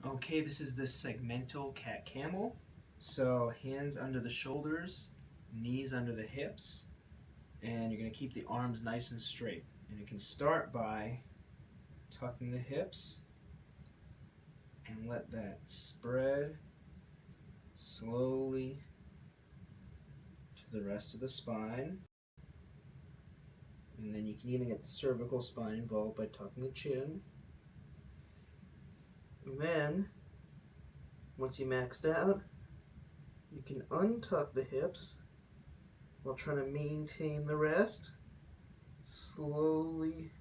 Okay, this is the Segmental Cat Camel. So hands under the shoulders, knees under the hips, and you're going to keep the arms nice and straight. And you can start by tucking the hips and let that spread slowly to the rest of the spine. And then you can even get the cervical spine involved by tucking the chin. And then, once you maxed out, you can untuck the hips while trying to maintain the rest. Slowly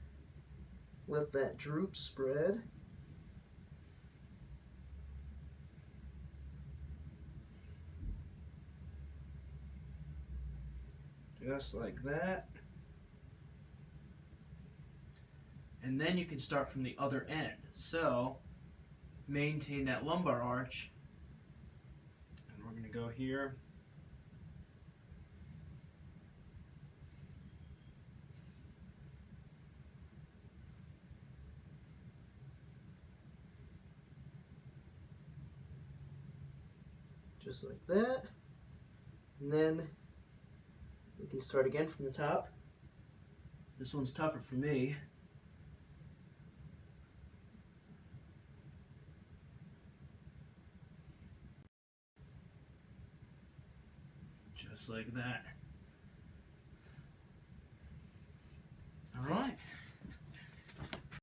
let that droop spread. Just like that. And then you can start from the other end. So maintain that lumbar arch. And we're going to go here. Just like that. And then we can start again from the top. This one's tougher for me. Just like that.